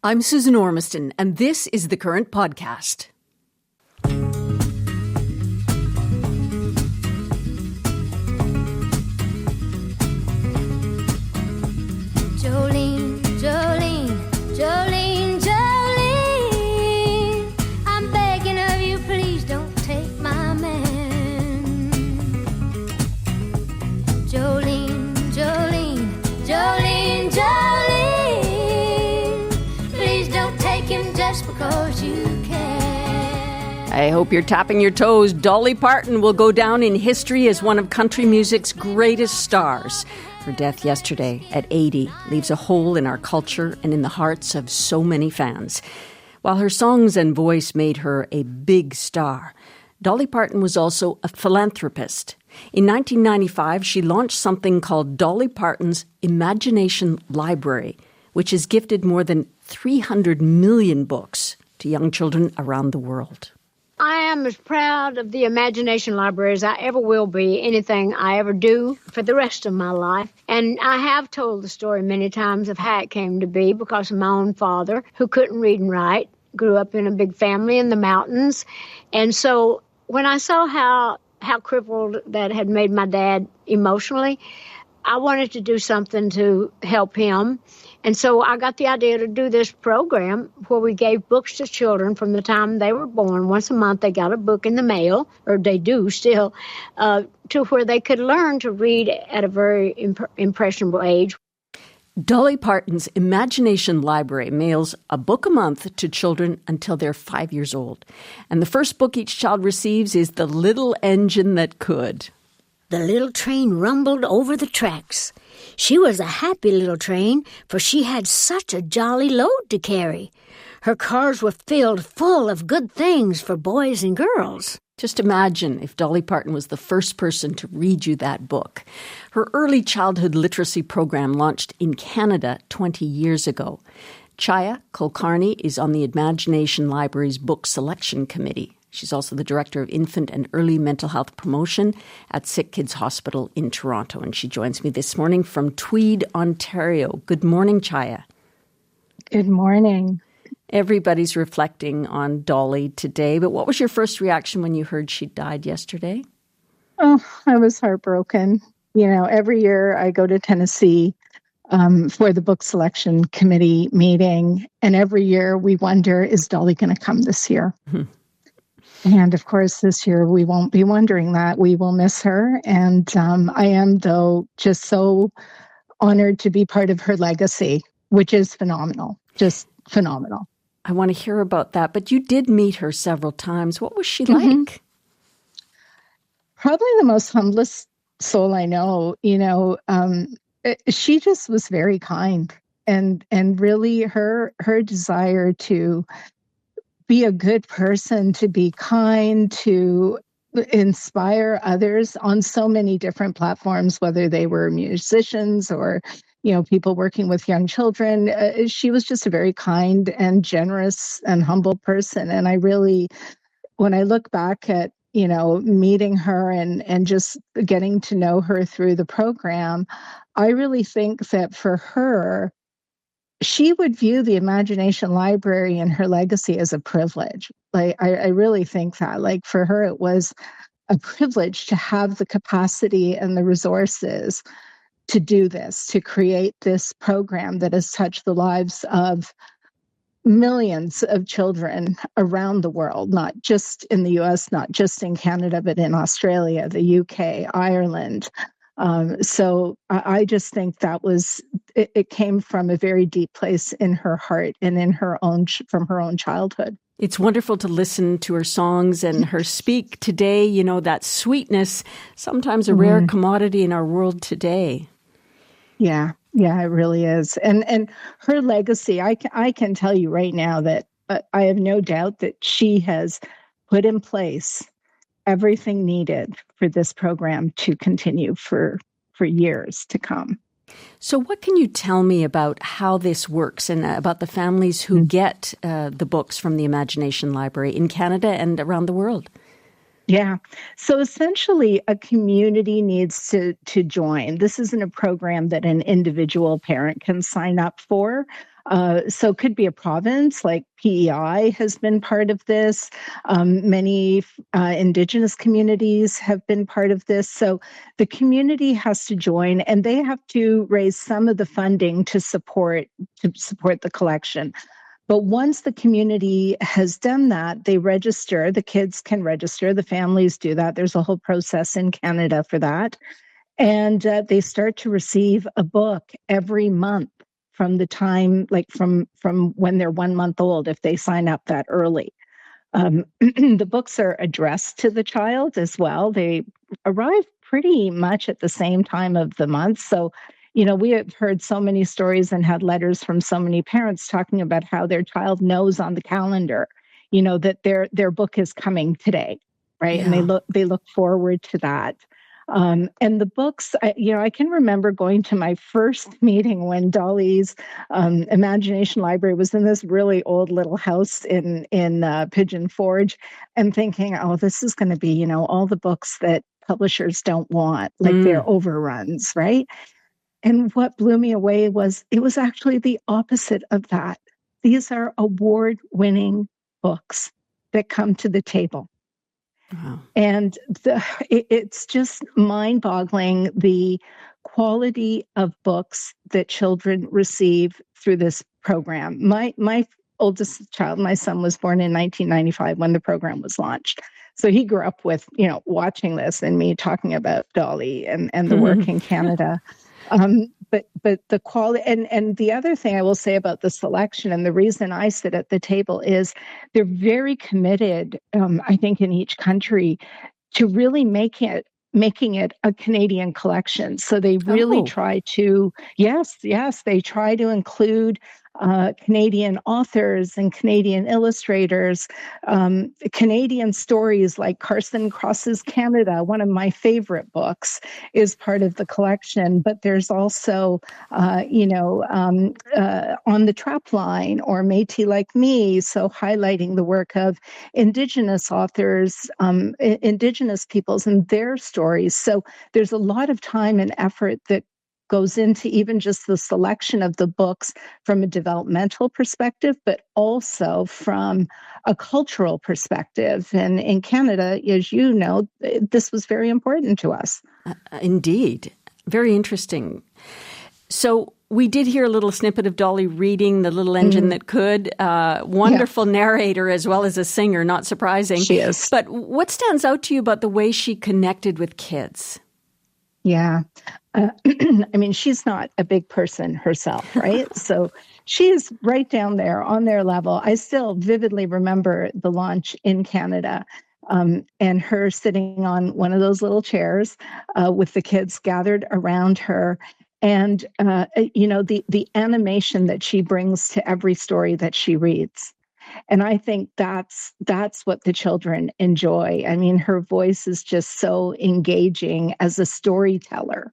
I'm Susan Ormiston, and this is The Current Podcast. Jolene, Jolene, Jolene, Jolene, I'm begging of you, please don't take my man. Jolene, Jolene, Jolene, Jolene, please don't take him just because you can. I hope you're tapping your toes. Dolly Parton will go down in history as one of country music's greatest stars. Her death yesterday at 80 leaves a hole in our culture and in the hearts of so many fans. While her songs and voice made her a big star, Dolly Parton was also a philanthropist. In 1995, she launched something called Dolly Parton's Imagination Library, which has gifted more than 300 million books to young children around the world. I am as proud of the Imagination Library as I ever will be anything I ever do for the rest of my life. And I have told the story many times of how it came to be because of my own father, who couldn't read and write, grew up in a big family in the mountains. And so when I saw how crippled that had made my dad emotionally, I wanted to do something to help him. And so I got the idea to do this program where we gave books to children from the time they were born. Once a month, they got a book in the mail, or they do still, to where they could learn to read at a very impressionable age. Dolly Parton's Imagination Library mails a book a month to children until they're 5 years old. And the first book each child receives is The Little Engine That Could. The little train rumbled over the tracks. She was a happy little train, for she had such a jolly load to carry. Her cars were filled full of good things for boys and girls. Just imagine if Dolly Parton was the first person to read you that book. Her early childhood literacy program launched in Canada 20 years ago. Chaya Kulkarni is on the Imagination Library's book selection committee. She's also the Director of Infant and Early Mental Health Promotion at Sick Kids Hospital in Toronto. And she joins me this morning from Tweed, Ontario. Good morning, Chaya. Good morning. Everybody's reflecting on Dolly today, but what was your first reaction when you heard she died yesterday? Oh, I was heartbroken. You know, every year I go to Tennessee for the book selection committee meeting, and every year we wonder, is Dolly going to come this year? And of course, this year we won't be wondering that. We will miss her. And I am, though, just so honored to be part of her legacy, which is phenomenal, just phenomenal. I want to hear about that. But you did meet her several times. What was she like? Probably the most humblest soul I know. You know, she just was very kind. And really her desire to be a good person, to be kind, to inspire others on so many different platforms, whether they were musicians or, you know, people working with young children. She was just a very kind and generous and humble person. And I really, when I look back at, you know, meeting her and just getting to know her through the program, I really think that for her, she would view the Imagination Library and her legacy as a privilege. Like, I really think that, like, for her, it was a privilege to have the capacity and the resources to do this, to create this program that has touched the lives of millions of children around the world, not just in the U.S., not just in Canada, but in Australia, the U.K., Ireland. So I just think that it came from a very deep place in her heart and in from her own childhood. It's wonderful to listen to her songs and her speak today. You know, that sweetness, sometimes a rare commodity in our world today. Yeah, it really is. And her legacy, I can tell you right now that I have no doubt that she has put in place everything needed for this program to continue for years to come. So what can you tell me about how this works and about the families who get the books from the Imagination Library in Canada and around the world? Yeah. So essentially, a community needs to join. This isn't a program that an individual parent can sign up for. So it could be a province, like PEI has been part of this. Many Indigenous communities have been part of this. So the community has to join, and they have to raise some of the funding to support the collection. But once the community has done that, they register. The kids can register. The families do that. There's a whole process in Canada for that. And they start to receive a book every month from the time, like from when they're 1 month old, if they sign up that early. The books are addressed to the child as well. They arrive pretty much at the same time of the month. So, we have heard so many stories and had letters from so many parents talking about how their child knows on the calendar, that their book is coming today, right? Yeah. And they look forward to that. And the books, I can remember going to my first meeting when Dolly's Imagination Library was in this really old little house in Pigeon Forge, and thinking, oh, this is going to be, all the books that publishers don't want, like their overruns, right? And what blew me away was it was actually the opposite of that. These are award-winning books that come to the table. Wow. And it's just mind-boggling, the quality of books that children receive through this program. My oldest child, my son, was born in 1995 when the program was launched. So he grew up with, watching this and me talking about Dolly and the work in Canada. But the quality, and the other thing I will say about the selection, and the reason I sit at the table, is they're very committed, I think, in each country to really making it a Canadian collection. So they really try to, they try to include Canadian authors and Canadian illustrators, Canadian stories like Carson Cross's Canada, one of my favorite books, is part of the collection. But there's also, On the Trap Line or Métis Like Me, so highlighting the work of Indigenous authors, Indigenous peoples and their stories. So there's a lot of time and effort that goes into even just the selection of the books from a developmental perspective, but also from a cultural perspective. And in Canada, as you know, this was very important to us. Indeed. Very interesting. So we did hear a little snippet of Dolly reading The Little Engine That Could. Wonderful narrator as well as a singer, not surprising. She is. But what stands out to you about the way she connected with kids? Yeah. I mean, she's not a big person herself, right? So she's right down there on their level. I still vividly remember the launch in Canada, and her sitting on one of those little chairs with the kids gathered around her. And, the animation that she brings to every story that she reads. And I think that's what the children enjoy. I mean, her voice is just so engaging as a storyteller.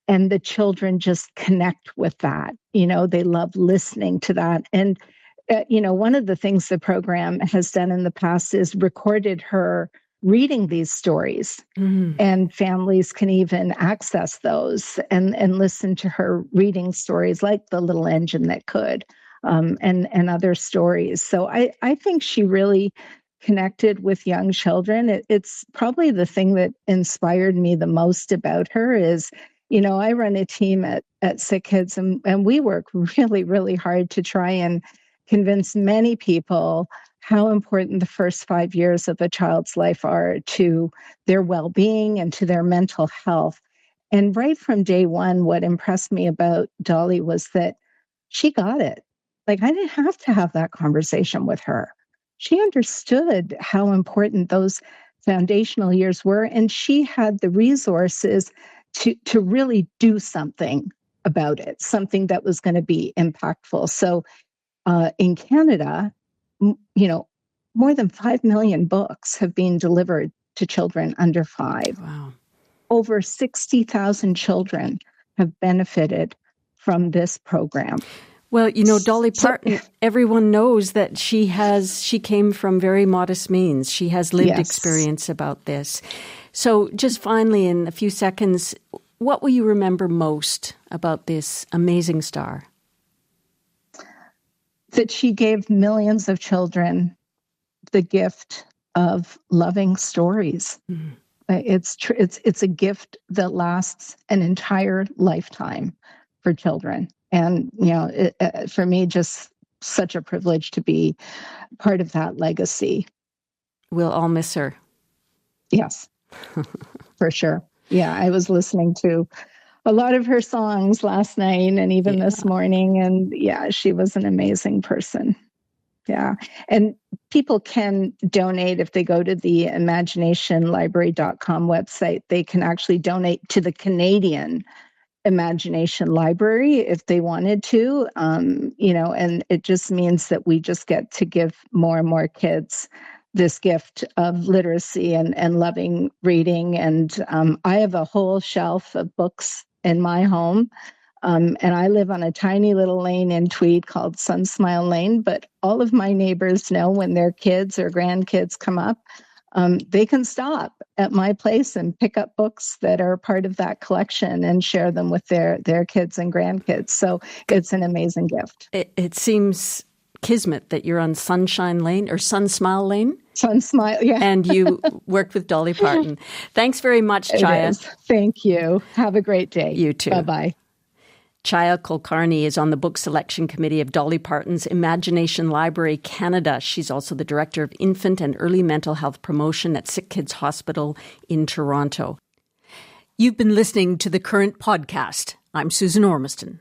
And the children just connect with that. They love listening to that. And, one of the things the program has done in the past is recorded her reading these stories. And families can even access those and listen to her reading stories like The Little Engine That Could. And other stories. So I think she really connected with young children. It's probably the thing that inspired me the most about her is, I run a team at Sick Kids, and we work really, really hard to try and convince many people how important the first 5 years of a child's life are to their well-being and to their mental health. And right from day one, what impressed me about Dolly was that she got it. Like, I didn't have to have that conversation with her. She understood how important those foundational years were, and she had the resources to really do something about it, something that was going to be impactful. So in Canada, more than 5 million books have been delivered to children under 5. Wow. Over 60,000 children have benefited from this program. Well, Dolly Parton, everyone knows that she came from very modest means. She has lived experience about this. So just finally, in a few seconds, what will you remember most about this amazing star? that she gave millions of children the gift of loving stories. Mm. It's a gift that lasts an entire lifetime for children. And, for me, just such a privilege to be part of that legacy. We'll all miss her. Yes, for sure. Yeah, I was listening to a lot of her songs last night and even this morning. And yeah, she was an amazing person. Yeah. And people can donate if they go to the imaginationlibrary.com website. They can actually donate to the Canadian Imagination Library if they wanted to, and it just means that we just get to give more and more kids this gift of literacy and loving reading. And I have a whole shelf of books in my home. And I live on a tiny little lane in Tweed called Sunsmile Lane, but all of my neighbors know when their kids or grandkids come up, they can stop at my place and pick up books that are part of that collection and share them with their kids and grandkids. So it's an amazing gift. It seems kismet that you're on Sunshine Lane or Sunsmile Lane. Sunsmile, yeah. And you worked with Dolly Parton. Thanks very much, Chaya. Thank you. Have a great day. You too. Bye-bye. Chaya Kulkarni is on the book selection committee of Dolly Parton's Imagination Library Canada. She's also the director of infant and early mental health promotion at Sick Kids Hospital in Toronto. You've been listening to the Current Podcast. I'm Susan Ormiston.